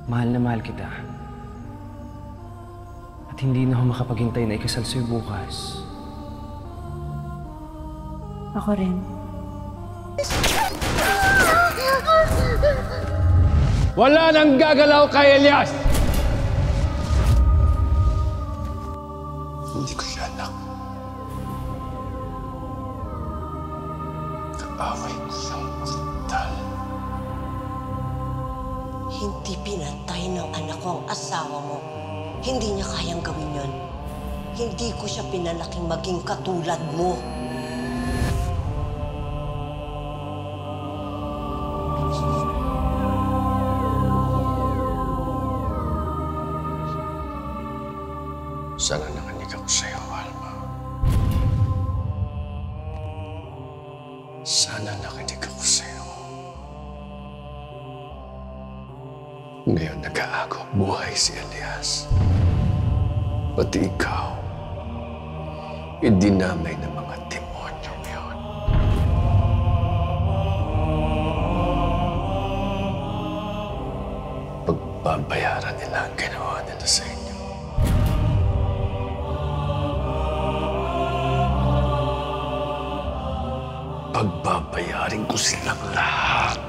Mahal na mahal kita. At hindi na ako makapaghintay na ikasal sa'yo bukas. Ako rin. Wala nang gagalaw kay Elias! Hindi ko siya anak. Kaaway ko siyang maktal. Hindi pinatay ng anak ko ang asawa mo. Hindi niya kayang gawin yun. Hindi ko siya pinalaking maging katulad mo. Sana nakinig ako sa'yo, Alma. Sana nakinig ako sa'yo. Ngayon nag-aago buhay si Elias. Pati ikaw, idinamay ng mga demonyong yun. Pagbabayaran nila ang ginawa nila sa inyo. Pagbabayarin ko silang lahat.